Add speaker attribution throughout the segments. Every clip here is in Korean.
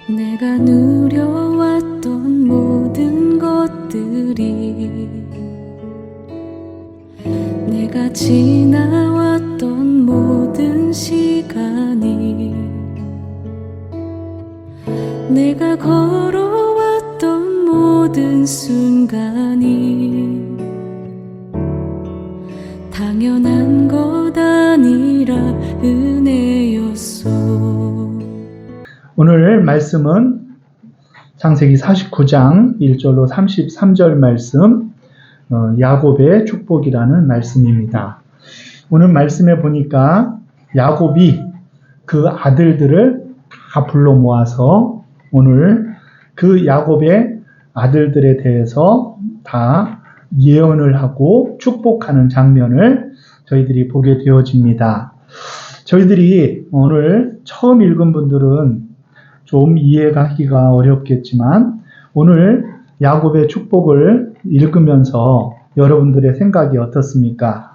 Speaker 1: 내가 누려왔던 모든 것들이, 내가 지나왔던 모든 시간이, 내가 걸어왔던 모든 순간이 당연한 것 아니라 은혜였소.
Speaker 2: 오늘 말씀은 창세기 49장 1절로 33절 말씀, 야곱의 축복이라는 말씀입니다. 오늘 말씀에 보니까 야곱이 그 아들들을 다 불러 모아서 오늘 그 야곱의 아들들에 대해서 다 예언을 하고 축복하는 장면을 저희들이 보게 되어집니다. 저희들이 오늘 처음 읽은 분들은 좀 이해가 하기가 어렵겠지만 오늘 야곱의 축복을 읽으면서 여러분들의 생각이 어떻습니까?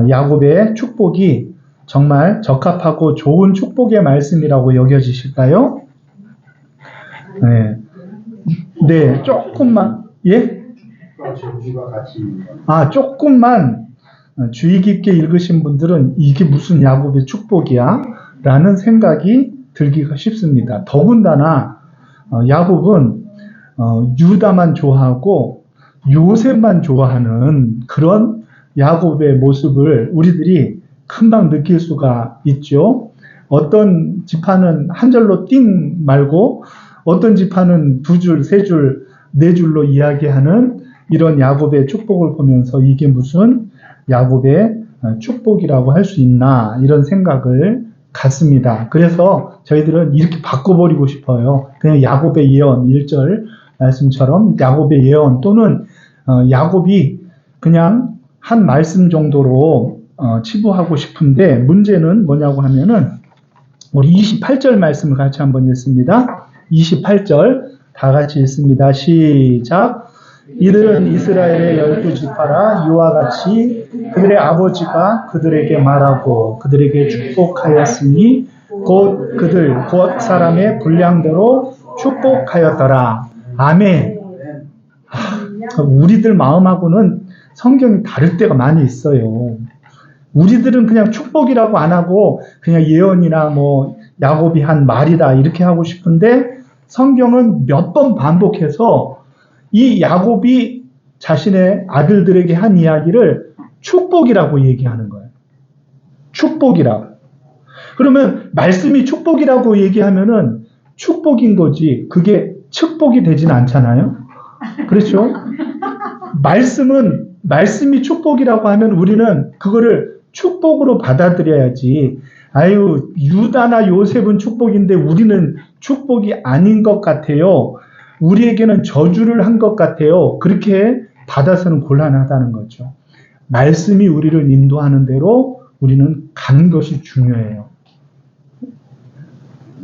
Speaker 2: 야곱의 축복이 정말 적합하고 좋은 축복의 말씀이라고 여겨지실까요? 네, 조금만, 예? 조금만 주의 깊게 읽으신 분들은 이게 무슨 야곱의 축복이야? 라는 생각이 들기가 쉽습니다. 더군다나 야곱은 유다만 좋아하고 요셉만 좋아하는 그런 야곱의 모습을 우리들이 금방 느낄 수가 있죠. 어떤 지파는 한 절로 띵 말고 어떤 지파는 두 줄, 세 줄, 네 줄로 이야기하는 이런 야곱의 축복을 보면서 이게 무슨 야곱의 축복이라고 할 수 있나 이런 생각을 갖습니다. 그래서 저희들은 이렇게 바꿔버리고 싶어요. 그냥 야곱의 예언 1절 말씀처럼 야곱의 예언 또는 야곱이 그냥 한 말씀 정도로 치부하고 싶은데 문제는 뭐냐고 하면은 우리 28절 말씀을 같이 한번 읽습니다. 28절 다 같이 읽습니다. 시작. 이들은 이스라엘의 12지파라 이와 같이 그들의 아버지가 그들에게 말하고 그들에게 축복하였으니 곧 사람의 분량대로 축복하였더라. 아멘. 우리들 마음하고는 성경이 다를 때가 많이 있어요. 우리들은 그냥 축복이라고 안 하고 그냥 예언이나 야곱이 한 말이다 이렇게 하고 싶은데 성경은 몇 번 반복해서 이 야곱이 자신의 아들들에게 한 이야기를 축복이라고 얘기하는 거예요. 축복이라고. 그러면 말씀이 축복이라고 얘기하면은 축복인 거지 그게 축복이 되진 않잖아요. 그렇죠? 말씀이 축복이라고 하면 우리는 그거를 축복으로 받아들여야지. 아유, 유다나 요셉은 축복인데 우리는 축복이 아닌 것 같아요. 우리에게는 저주를 한 것 같아요. 그렇게 받아서는 곤란하다는 거죠. 말씀이 우리를 인도하는 대로 우리는 가는 것이 중요해요.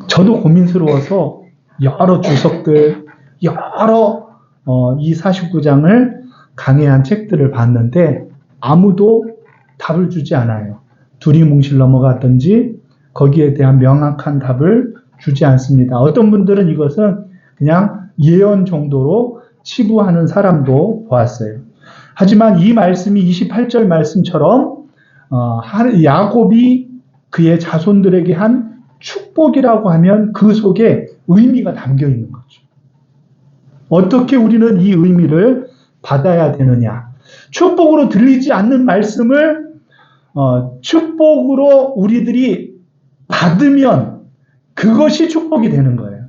Speaker 2: 저도 고민스러워서 여러 주석들, 여러 이 49장을 강해한 책들을 봤는데 아무도 답을 주지 않아요. 두리뭉실 넘어갔든지 거기에 대한 명확한 답을 주지 않습니다. 어떤 분들은 이것은 그냥 예언 정도로 치부하는 사람도 보았어요. 하지만 이 말씀이 28절 말씀처럼 야곱이 그의 자손들에게 한 축복이라고 하면 그 속에 의미가 담겨 있는 거죠. 어떻게 우리는 이 의미를 받아야 되느냐. 축복으로 들리지 않는 말씀을 축복으로 우리들이 받으면 그것이 축복이 되는 거예요.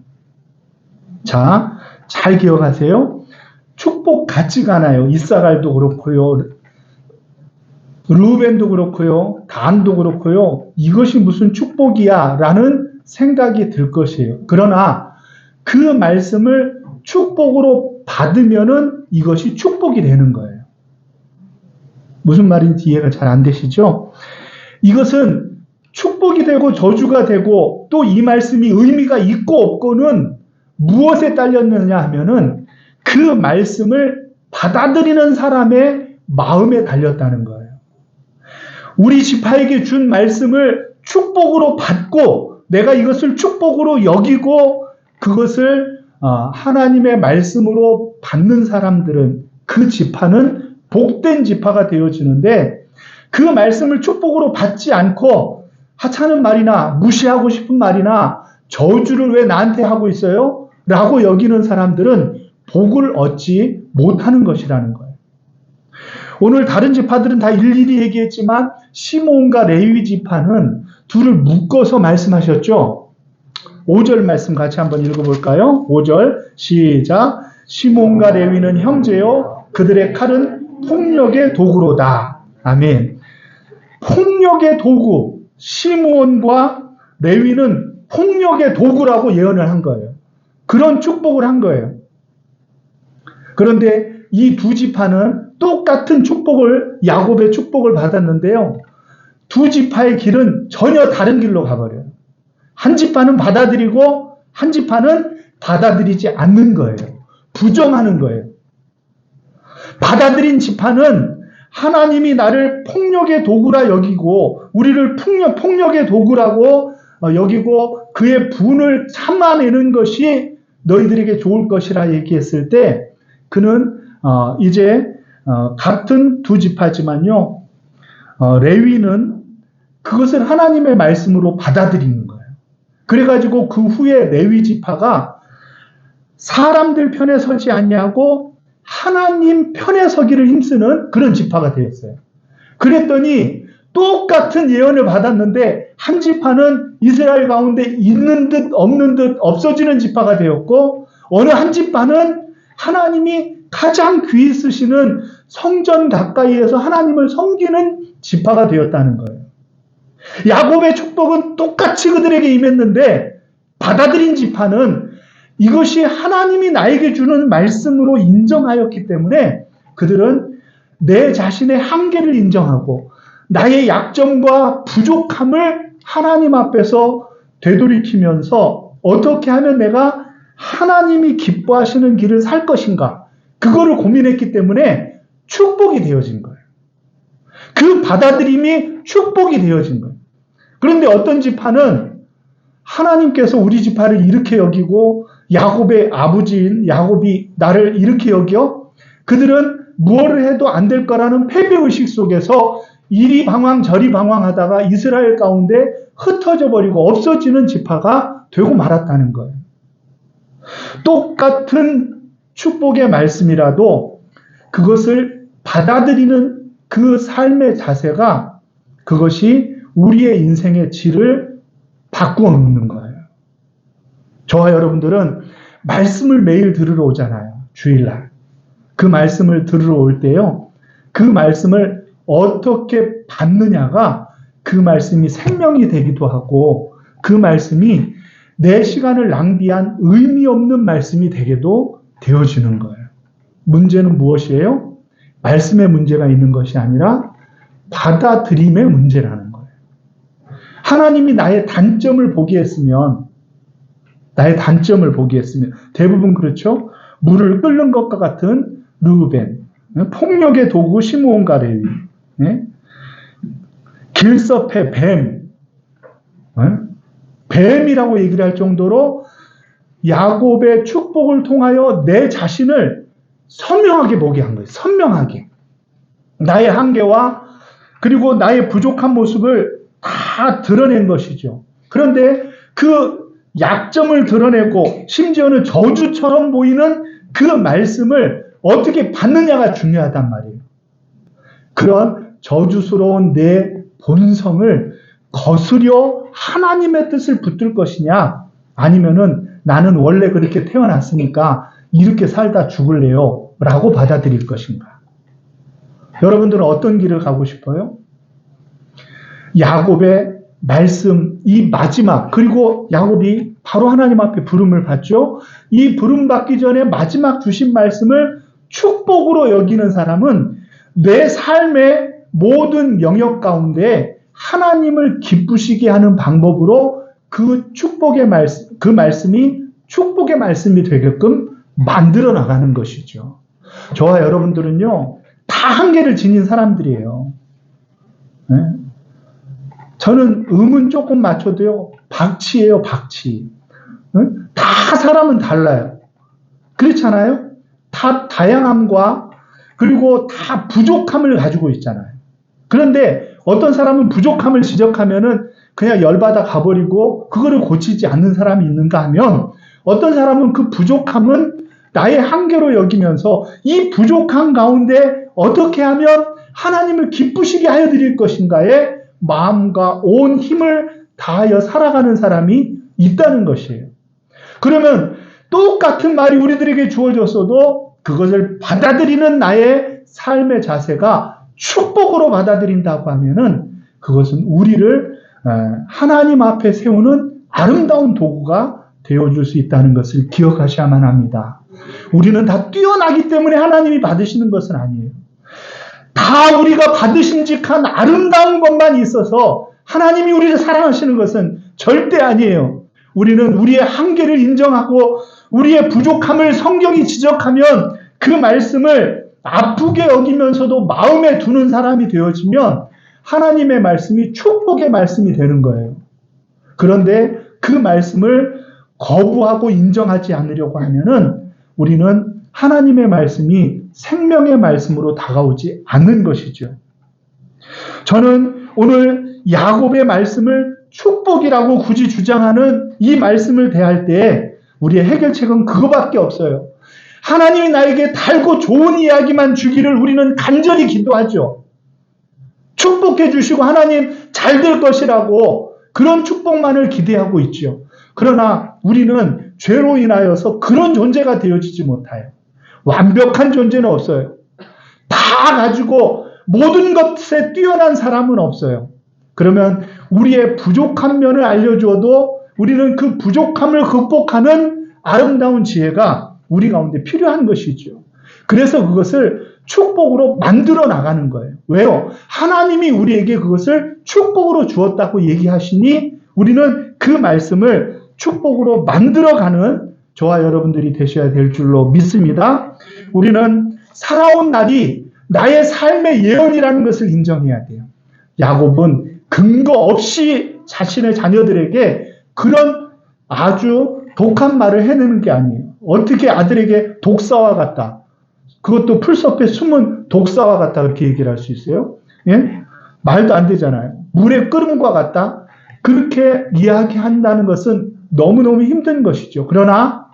Speaker 2: 자, 잘 기억하세요. 축복 같지가 않아요. 이사갈도 그렇고요. 르우벤도 그렇고요. 단도 그렇고요. 이것이 무슨 축복이야 라는 생각이 들 것이에요. 그러나 그 말씀을 축복으로 받으면은 이것이 축복이 되는 거예요. 무슨 말인지 이해가 잘 안 되시죠? 이것은 축복이 되고 저주가 되고 또 이 말씀이 의미가 있고 없고는 무엇에 딸렸느냐 하면은 그 말씀을 받아들이는 사람의 마음에 달렸다는 거예요. 우리 지파에게 준 말씀을 축복으로 받고 내가 이것을 축복으로 여기고 그것을 하나님의 말씀으로 받는 사람들은 그 지파는 복된 지파가 되어지는데 그 말씀을 축복으로 받지 않고 하찮은 말이나 무시하고 싶은 말이나 저주를 왜 나한테 하고 있어요? 라고 여기는 사람들은 복을 얻지 못하는 것이라는 거예요. 오늘 다른 지파들은 다 일일이 얘기했지만 시므온과 레위 지파는 둘을 묶어서 말씀하셨죠. 5절 말씀 같이 한번 읽어볼까요? 5절 시작. 시므온과 레위는 형제요 그들의 칼은 폭력의 도구로다. 아멘. 폭력의 도구. 시므온과 레위는 폭력의 도구라고 예언을 한 거예요. 그런 축복을 한 거예요. 그런데 이 두 지파는 똑같은 축복을, 야곱의 축복을 받았는데요. 두 지파의 길은 전혀 다른 길로 가버려요. 한 지파는 받아들이고 한 지파는 받아들이지 않는 거예요. 부정하는 거예요. 받아들인 지파는 하나님이 나를 폭력의 도구라 여기고 우리를 폭력의 도구라고 여기고 그의 분을 참아내는 것이 너희들에게 좋을 것이라 얘기했을 때 그는 이제 같은 두 지파지만요. 레위는 그것을 하나님의 말씀으로 받아들이는 거예요. 그래가지고 그 후에 레위 지파가 사람들 편에 서지 아니하고 하나님 편에 서기를 힘쓰는 그런 지파가 되었어요. 그랬더니 똑같은 예언을 받았는데 한 지파는 이스라엘 가운데 있는 듯 없는 듯 없어지는 지파가 되었고 어느 한 지파는 하나님이 가장 귀히 쓰시는 성전 가까이에서 하나님을 섬기는 지파가 되었다는 거예요. 야곱의 축복은 똑같이 그들에게 임했는데 받아들인 지파는 이것이 하나님이 나에게 주는 말씀으로 인정하였기 때문에 그들은 내 자신의 한계를 인정하고 나의 약점과 부족함을 하나님 앞에서 되돌이키면서 어떻게 하면 내가 하나님이 기뻐하시는 길을 살 것인가 그거를 고민했기 때문에 축복이 되어진 거예요. 그 받아들임이 축복이 되어진 거예요. 그런데 어떤 지파는 하나님께서 우리 지파를 이렇게 여기고 야곱의 아버지인 야곱이 나를 이렇게 여겨 그들은 무엇을 해도 안 될 거라는 패배의식 속에서 이리 방황 저리 방황하다가 이스라엘 가운데 흩어져 버리고 없어지는 지파가 되고 말았다는 거예요. 똑같은 축복의 말씀이라도 그것을 받아들이는 그 삶의 자세가 그것이 우리의 인생의 질을 바꾸어 놓는 거예요. 저와 여러분들은 말씀을 매일 들으러 오잖아요. 주일날. 그 말씀을 들으러 올 때요. 그 말씀을 어떻게 받느냐가 그 말씀이 생명이 되기도 하고 그 말씀이 내 시간을 낭비한 의미 없는 말씀이 되게도 되어지는 거예요. 문제는 무엇이에요? 말씀의 문제가 있는 것이 아니라 받아들임의 문제라는 거예요. 하나님이 나의 단점을 보게 했으면 대부분 그렇죠. 물을 끓는 것과 같은 르우벤, 폭력의 도구 시므온과 레위, 길섭의 뱀, 뱀이라고 얘기를 할 정도로 야곱의 축복을 통하여 내 자신을 선명하게 보게 한 거예요. 선명하게. 나의 한계와 그리고 나의 부족한 모습을 다 드러낸 것이죠. 그런데 그 약점을 드러내고 심지어는 저주처럼 보이는 그 말씀을 어떻게 받느냐가 중요하단 말이에요. 그런 저주스러운 내 본성을 거스려 하나님의 뜻을 붙들 것이냐 아니면은 나는 원래 그렇게 태어났으니까 이렇게 살다 죽을래요 라고 받아들일 것인가. 여러분들은 어떤 길을 가고 싶어요? 야곱의 말씀, 이 마지막, 그리고 야곱이 바로 하나님 앞에 부름을 받죠. 이 부름 받기 전에 마지막 주신 말씀을 축복으로 여기는 사람은 내 삶의 모든 영역 가운데 하나님을 기쁘시게 하는 방법으로 그 축복의 말씀, 그 말씀이 축복의 말씀이 되게끔 만들어 나가는 것이죠. 저와 여러분들은요, 다 한계를 지닌 사람들이에요. 네? 저는 음은 조금 맞춰도요, 박치예요, 박치. 응? 다 사람은 달라요. 그렇잖아요? 다 다양함과 그리고 다 부족함을 가지고 있잖아요. 그런데 어떤 사람은 부족함을 지적하면은 그냥 열받아 가버리고 그거를 고치지 않는 사람이 있는가 하면 어떤 사람은 그 부족함은 나의 한계로 여기면서 이 부족함 가운데 어떻게 하면 하나님을 기쁘시게 하여 드릴 것인가에 마음과 온 힘을 다하여 살아가는 사람이 있다는 것이에요. 그러면 똑같은 말이 우리들에게 주어졌어도 그것을 받아들이는 나의 삶의 자세가 축복으로 받아들인다고 하면은 그것은 우리를 하나님 앞에 세우는 아름다운 도구가 되어줄 수 있다는 것을 기억하셔야만 합니다. 우리는 다 뛰어나기 때문에 하나님이 받으시는 것은 아니에요. 다 우리가 받으심직한 아름다운 것만 있어서 하나님이 우리를 사랑하시는 것은 절대 아니에요. 우리는 우리의 한계를 인정하고 우리의 부족함을 성경이 지적하면 그 말씀을 아프게 여기면서도 마음에 두는 사람이 되어지면 하나님의 말씀이 축복의 말씀이 되는 거예요. 그런데 그 말씀을 거부하고 인정하지 않으려고 하면은 우리는 하나님의 말씀이 생명의 말씀으로 다가오지 않는 것이죠. 저는 오늘 야곱의 말씀을 축복이라고 굳이 주장하는 이 말씀을 대할 때 우리의 해결책은 그거밖에 없어요. 하나님이 나에게 달고 좋은 이야기만 주기를 우리는 간절히 기도하죠. 축복해 주시고 하나님 잘 될 것이라고 그런 축복만을 기대하고 있죠. 그러나 우리는 죄로 인하여서 그런 존재가 되어지지 못해요. 완벽한 존재는 없어요. 다 가지고 모든 것에 뛰어난 사람은 없어요. 그러면 우리의 부족한 면을 알려주어도 우리는 그 부족함을 극복하는 아름다운 지혜가 우리 가운데 필요한 것이죠. 그래서 그것을 축복으로 만들어 나가는 거예요. 왜요? 하나님이 우리에게 그것을 축복으로 주었다고 얘기하시니 우리는 그 말씀을 축복으로 만들어가는 저와 여러분들이 되셔야 될 줄로 믿습니다. 우리는 살아온 날이 나의 삶의 예언이라는 것을 인정해야 돼요. 야곱은 근거 없이 자신의 자녀들에게 그런 아주 독한 말을 해내는 게 아니에요. 어떻게 아들에게 독사와 같다. 그것도 풀숲에 숨은 독사와 같다. 그렇게 얘기를 할 수 있어요. 예? 말도 안 되잖아요. 물의 끓음과 같다. 그렇게 이야기한다는 것은 너무너무 힘든 것이죠. 그러나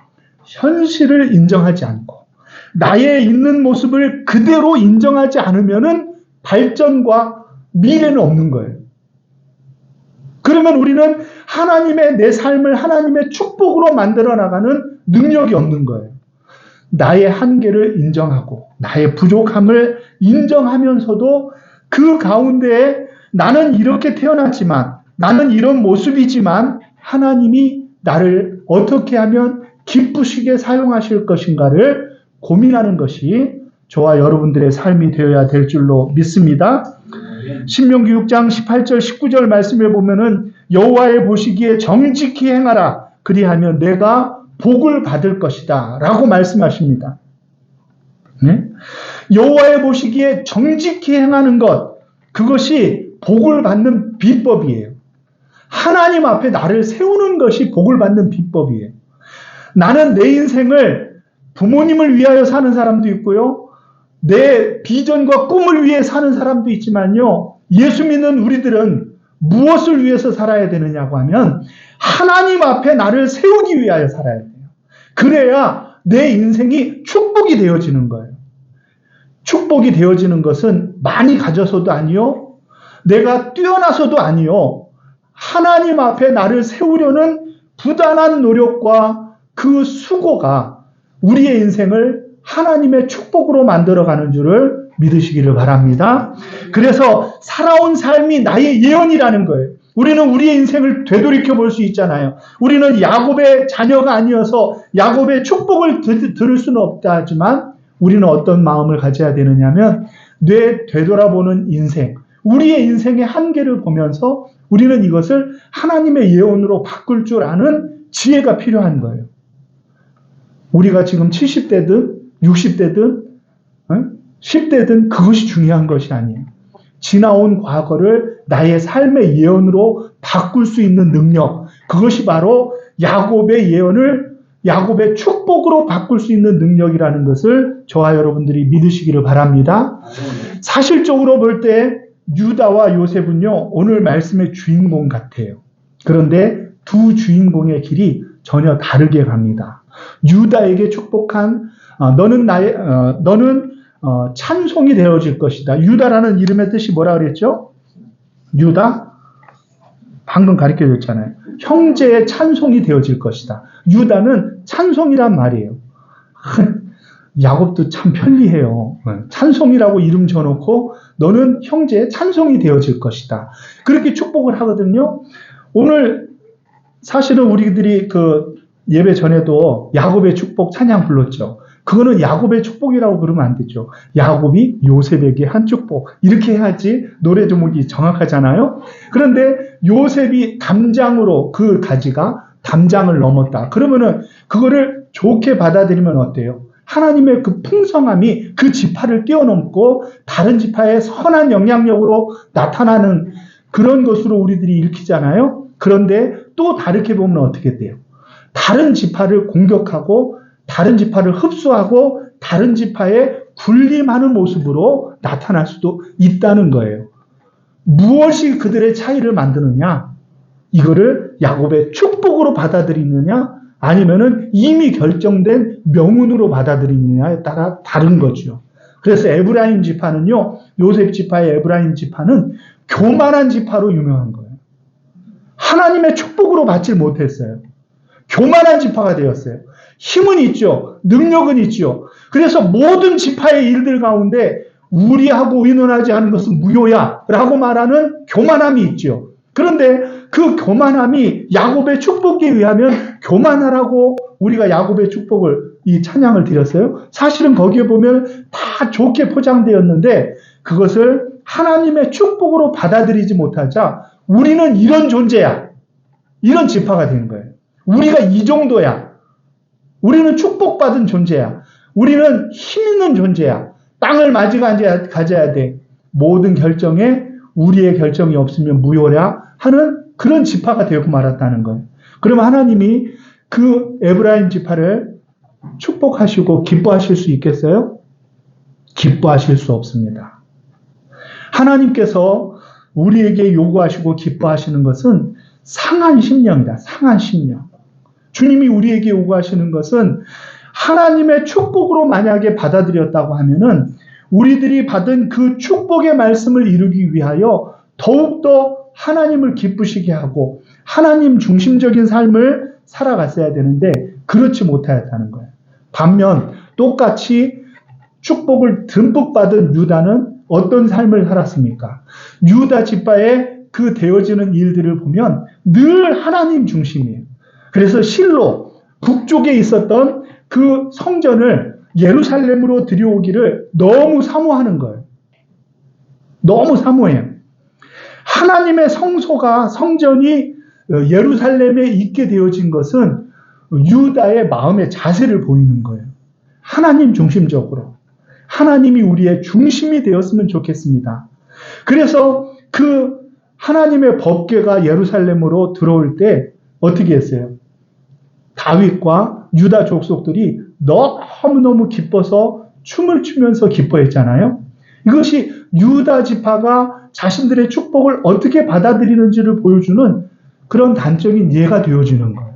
Speaker 2: 현실을 인정하지 않고 나의 있는 모습을 그대로 인정하지 않으면은 발전과 미래는 없는 거예요. 그러면 우리는 하나님의 내 삶을 하나님의 축복으로 만들어 나가는 능력이 없는 거예요. 나의 한계를 인정하고 나의 부족함을 인정하면서도 그 가운데에 나는 이렇게 태어났지만 나는 이런 모습이지만 하나님이 나를 어떻게 하면 기쁘시게 사용하실 것인가를 고민하는 것이 저와 여러분들의 삶이 되어야 될 줄로 믿습니다. 신명기 6장 18절 19절 말씀을 보면은 여호와의 보시기에 정직히 행하라 그리하면 내가 복을 받을 것이다 라고 말씀하십니다. 네? 여호와의 보시기에 정직히 행하는 것 그것이 복을 받는 비법이에요. 하나님 앞에 나를 세우는 것이 복을 받는 비법이에요. 나는 내 인생을 부모님을 위하여 사는 사람도 있고요. 내 비전과 꿈을 위해 사는 사람도 있지만요. 예수 믿는 우리들은 무엇을 위해서 살아야 되느냐고 하면 하나님 앞에 나를 세우기 위하여 살아야 돼요. 그래야 내 인생이 축복이 되어지는 거예요. 축복이 되어지는 것은 많이 가져서도 아니요. 내가 뛰어나서도 아니요. 하나님 앞에 나를 세우려는 부단한 노력과 그 수고가 우리의 인생을 하나님의 축복으로 만들어가는 줄을 믿으시기를 바랍니다. 그래서 살아온 삶이 나의 예언이라는 거예요. 우리는 우리의 인생을 되돌이켜 볼 수 있잖아요. 우리는 야곱의 자녀가 아니어서 야곱의 축복을 들을 수는 없다 하지만 우리는 어떤 마음을 가져야 되느냐면 되돌아보는 인생, 우리의 인생의 한계를 보면서 우리는 이것을 하나님의 예언으로 바꿀 줄 아는 지혜가 필요한 거예요. 우리가 지금 70대든 60대든 10대든 그것이 중요한 것이 아니에요. 지나온 과거를 나의 삶의 예언으로 바꿀 수 있는 능력, 그것이 바로 야곱의 예언을 야곱의 축복으로 바꿀 수 있는 능력이라는 것을 저와 여러분들이 믿으시기를 바랍니다. 사실적으로 볼 때 유다와 요셉은요, 오늘 말씀의 주인공 같아요. 그런데 두 주인공의 길이 전혀 다르게 갑니다. 유다에게 축복한 너는 찬송이 되어질 것이다. 유다라는 이름의 뜻이 뭐라 그랬죠? 유다? 방금 가르쳐 줬잖아요. 형제의 찬송이 되어질 것이다. 유다는 찬송이란 말이에요. 야곱도 참 편리해요. 찬송이라고 이름 줘놓고 너는 형제의 찬송이 되어질 것이다. 그렇게 축복을 하거든요. 오늘 사실은 우리들이 그 예배 전에도 야곱의 축복 찬양 불렀죠. 그거는 야곱의 축복이라고 부르면 안 되죠. 야곱이 요셉에게 한 축복. 이렇게 해야지 노래 제목이 정확하잖아요. 그런데 요셉이 담장으로 그 가지가 담장을 넘었다. 그러면은 그거를 좋게 받아들이면 어때요? 하나님의 그 풍성함이 그 지파를 뛰어넘고 다른 지파의 선한 영향력으로 나타나는 그런 것으로 우리들이 읽히잖아요. 그런데 또 다르게 보면 어떻게 돼요? 다른 지파를 공격하고 다른 지파를 흡수하고 다른 지파에 군림하는 모습으로 나타날 수도 있다는 거예요. 무엇이 그들의 차이를 만드느냐? 이거를 야곱의 축복으로 받아들이느냐? 아니면은 이미 결정된 명운으로 받아들이느냐에 따라 다른 거죠. 그래서 에브라임 지파는요, 요셉 지파의 에브라임 지파는 교만한 지파로 유명한 거예요. 하나님의 축복으로 받지 못했어요. 교만한 지파가 되었어요. 힘은 있죠. 능력은 있죠. 그래서 모든 지파의 일들 가운데 우리하고 의논하지 않은 것은 무효야 라고 말하는 교만함이 있죠. 그런데 그 교만함이 야곱의 축복에 의하면 교만하라고 우리가 야곱의 축복을 이 찬양을 드렸어요. 사실은 거기에 보면 다 좋게 포장되었는데 그것을 하나님의 축복으로 받아들이지 못하자 우리는 이런 존재야. 이런 지파가 된 거예요. 우리가 이 정도야. 우리는 축복받은 존재야. 우리는 힘 있는 존재야. 땅을 가져야 돼. 모든 결정에 우리의 결정이 없으면 무효야 하는 그런 지파가 되고 말았다는 거예요. 그러면 하나님이 그 에브라임 지파를 축복하시고 기뻐하실 수 있겠어요? 기뻐하실 수 없습니다. 하나님께서 우리에게 요구하시고 기뻐하시는 것은 상한 심령이다. 상한 심령. 주님이 우리에게 요구하시는 것은 하나님의 축복으로 만약에 받아들였다고 하면은 우리들이 받은 그 축복의 말씀을 이루기 위하여 더욱더 하나님을 기쁘시게 하고 하나님 중심적인 삶을 살아갔어야 되는데 그렇지 못하였다는 거예요. 반면 똑같이 축복을 듬뿍 받은 유다는 어떤 삶을 살았습니까? 유다 지파의 그 되어지는 일들을 보면 늘 하나님 중심이에요. 그래서 실로 북쪽에 있었던 그 성전을 예루살렘으로 들여오기를 너무 사모하는 거예요. 너무 사모해요. 하나님의 성전이 예루살렘에 있게 되어진 것은 유다의 마음의 자세를 보이는 거예요. 하나님 중심적으로. 하나님이 우리의 중심이 되었으면 좋겠습니다. 그래서 그 하나님의 법궤가 예루살렘으로 들어올 때 어떻게 했어요? 다윗과 유다 족속들이 너무너무 기뻐서 춤을 추면서 기뻐했잖아요. 이것이 유다 지파가 자신들의 축복을 어떻게 받아들이는지를 보여주는 그런 단적인 예가 되어지는 거예요.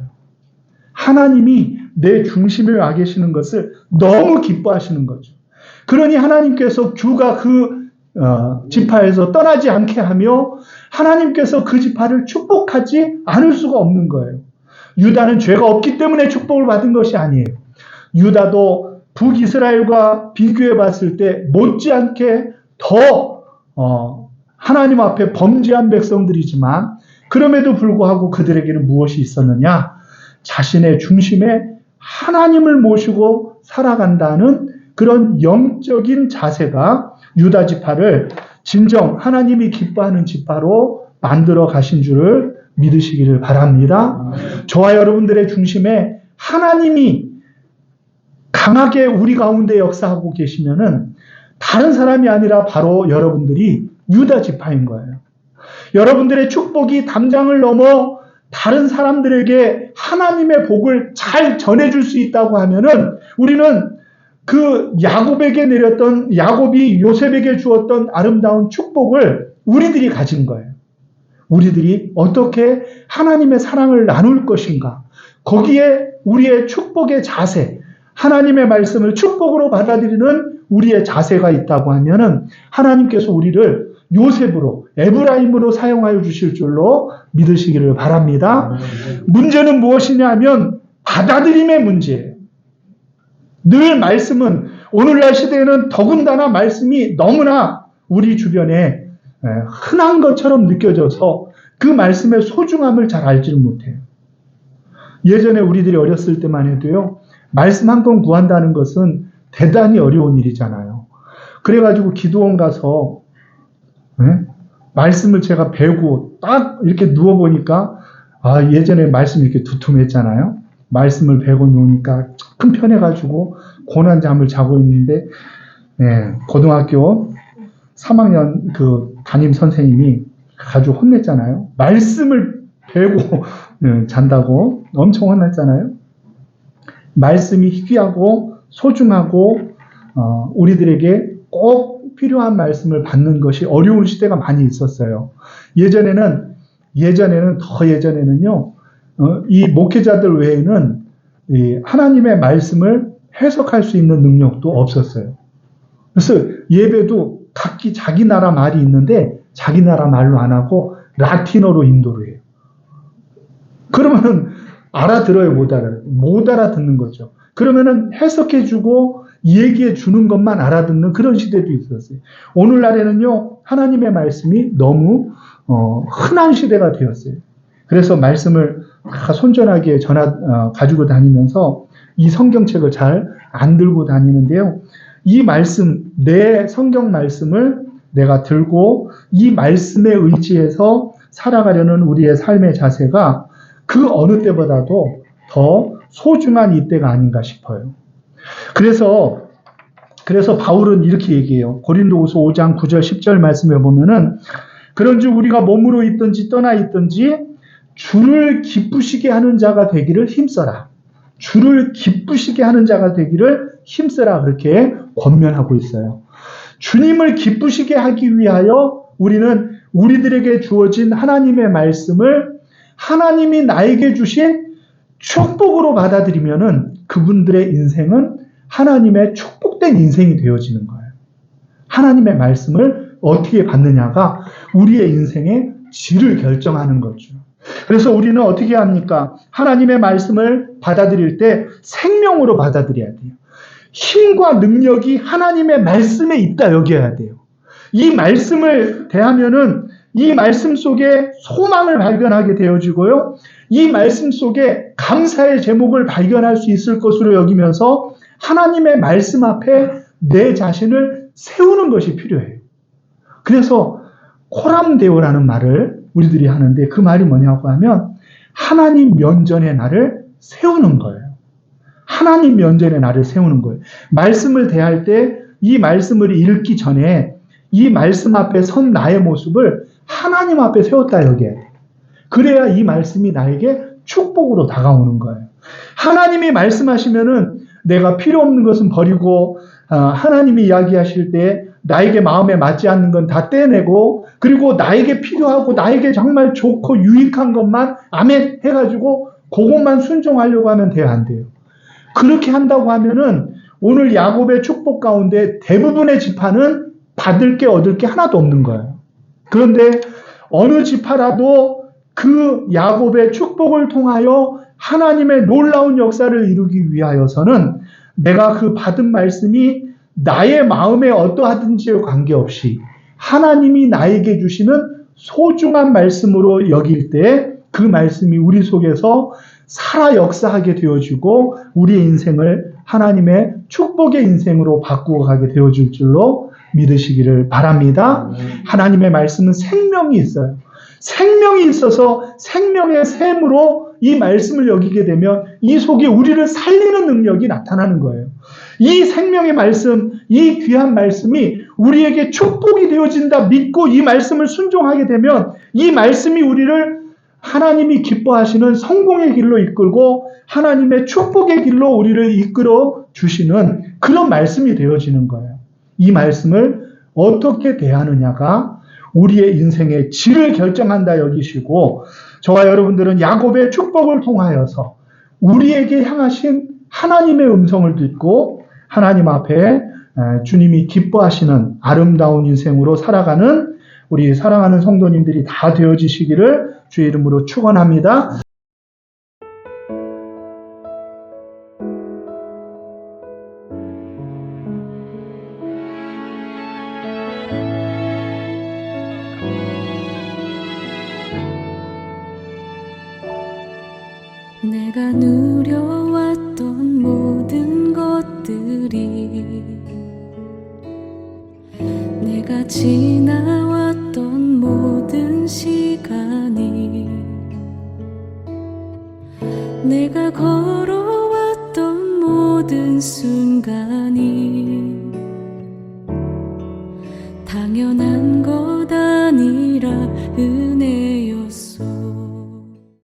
Speaker 2: 하나님이 내 중심에 와 계시는 것을 너무 기뻐하시는 거죠. 그러니 하나님께서 규가 그 지파에서 떠나지 않게 하며 하나님께서 그 지파를 축복하지 않을 수가 없는 거예요. 유다는 죄가 없기 때문에 축복을 받은 것이 아니에요. 유다도 북이스라엘과 비교해 봤을 때 못지않게 더 하나님 앞에 범죄한 백성들이지만 그럼에도 불구하고 그들에게는 무엇이 있었느냐? 자신의 중심에 하나님을 모시고 살아간다는 그런 영적인 자세가 유다 지파를 진정 하나님이 기뻐하는 지파로 만들어 가신 줄을 믿으시기를 바랍니다. 저와 여러분들의 중심에 하나님이 강하게 우리 가운데 역사하고 계시면은 다른 사람이 아니라 바로 여러분들이 유다 지파인 거예요. 여러분들의 축복이 담장을 넘어 다른 사람들에게 하나님의 복을 잘 전해줄 수 있다고 하면은 우리는 그 야곱이 요셉에게 주었던 아름다운 축복을 우리들이 가진 거예요. 우리들이 어떻게 하나님의 사랑을 나눌 것인가. 거기에 우리의 축복의 자세, 하나님의 말씀을 축복으로 받아들이는 우리의 자세가 있다고 하면은 하나님께서 우리를 요셉으로, 에브라임으로 사용하여 주실 줄로 믿으시기를 바랍니다. 문제는 무엇이냐 하면 받아들임의 문제예요. 늘 말씀은 오늘날 시대에는 더군다나 말씀이 너무나 우리 주변에 흔한 것처럼 느껴져서 그 말씀의 소중함을 잘 알지를 못해요. 예전에 우리들이 어렸을 때만 해도요, 말씀 한 권 구한다는 것은 대단히 어려운 일이잖아요. 그래가지고 기도원 가서 말씀을 제가 배우고 딱 이렇게 누워보니까 예전에 말씀이 이렇게 두툼했잖아요. 말씀을 배고 누우니까 조금 편해가지고 고난잠을 자고 있는데 고등학교 3학년 그 담임 선생님이 아주 혼냈잖아요. 말씀을 배고 잔다고 엄청 혼났잖아요. 말씀이 귀하고 소중하고 우리들에게 꼭 필요한 말씀을 받는 것이 어려운 시대가 많이 있었어요. 예전에는요, 이 목회자들 외에는 이 하나님의 말씀을 해석할 수 있는 능력도 없었어요. 그래서 예배도 각기 자기 나라 말이 있는데 자기 나라 말로 안 하고 라틴어로 인도를 해요. 그러면은 알아들어요, 못 알아듣는 거죠. 그러면은 해석해주고 얘기해주는 것만 알아듣는 그런 시대도 있었어요. 오늘날에는요, 하나님의 말씀이 너무 흔한 시대가 되었어요. 그래서 말씀을 다 손전하게 가지고 다니면서 이 성경책을 잘 안 들고 다니는데요. 이 말씀, 내 성경 말씀을 내가 들고 이 말씀에 의지해서 살아가려는 우리의 삶의 자세가 그 어느 때보다도 더 소중한 이때가 아닌가 싶어요. 그래서 바울은 이렇게 얘기해요. 고린도후서 5장 9절 10절 말씀에 보면은 그런즉 우리가 몸으로 있든지 떠나 있든지 주를 기쁘시게 하는 자가 되기를 힘써라. 주를 기쁘시게 하는 자가 되기를 힘써라. 그렇게 권면하고 있어요. 주님을 기쁘시게 하기 위하여 우리는 우리들에게 주어진 하나님의 말씀을 하나님이 나에게 주신 축복으로 받아들이면은 그분들의 인생은 하나님의 축복된 인생이 되어지는 거예요. 하나님의 말씀을 어떻게 받느냐가 우리의 인생의 질을 결정하는 거죠. 그래서 우리는 어떻게 합니까? 하나님의 말씀을 받아들일 때 생명으로 받아들여야 돼요. 힘과 능력이 하나님의 말씀에 있다 여겨야 돼요. 이 말씀을 대하면은 이 말씀 속에 소망을 발견하게 되어지고요. 이 말씀 속에 감사의 제목을 발견할 수 있을 것으로 여기면서 하나님의 말씀 앞에 내 자신을 세우는 것이 필요해요. 그래서 코람데오라는 말을 우리들이 하는데 그 말이 뭐냐고 하면 하나님 면전에 나를 세우는 거예요. 하나님 면전에 나를 세우는 거예요. 말씀을 대할 때 이 말씀을 읽기 전에 이 말씀 앞에 선 나의 모습을 하나님 앞에 세웠다 여겨야 돼요. 그래야 이 말씀이 나에게 축복으로 다가오는 거예요. 하나님이 말씀하시면은 내가 필요 없는 것은 버리고 하나님이 이야기하실 때 나에게 마음에 맞지 않는 건 다 떼내고 그리고 나에게 필요하고 나에게 정말 좋고 유익한 것만 아멘 해가지고 그것만 순종하려고 하면 돼요, 안 돼요? 그렇게 한다고 하면은 오늘 야곱의 축복 가운데 대부분의 지파는 받을 게 얻을 게 하나도 없는 거예요. 그런데 어느 지파라도 그 야곱의 축복을 통하여 하나님의 놀라운 역사를 이루기 위하여서는 내가 그 받은 말씀이 나의 마음에 어떠하든지에 관계없이 하나님이 나에게 주시는 소중한 말씀으로 여길 때 그 말씀이 우리 속에서 살아 역사하게 되어지고 우리의 인생을 하나님의 축복의 인생으로 바꾸어 가게 되어질 줄로 믿으시기를 바랍니다. 하나님의 말씀은 생명이 있어요. 생명이 있어서 생명의 샘으로 이 말씀을 여기게 되면 이 속에 우리를 살리는 능력이 나타나는 거예요. 이 생명의 말씀, 이 귀한 말씀이 우리에게 축복이 되어진다 믿고 이 말씀을 순종하게 되면 이 말씀이 우리를 하나님이 기뻐하시는 성공의 길로 이끌고 하나님의 축복의 길로 우리를 이끌어 주시는 그런 말씀이 되어지는 거예요. 이 말씀을 어떻게 대하느냐가 우리의 인생의 질을 결정한다 여기시고, 저와 여러분들은 야곱의 축복을 통하여서 우리에게 향하신 하나님의 음성을 듣고 하나님 앞에 주님이 기뻐하시는 아름다운 인생으로 살아가는 우리 사랑하는 성도님들이 다 되어지시기를 주의 이름으로 축원합니다.
Speaker 1: 내가 누려왔던 모든 것들이, 내가 지나왔던 모든 시간이, 내가 걸어왔던 모든 순간이 당연한 것 아니라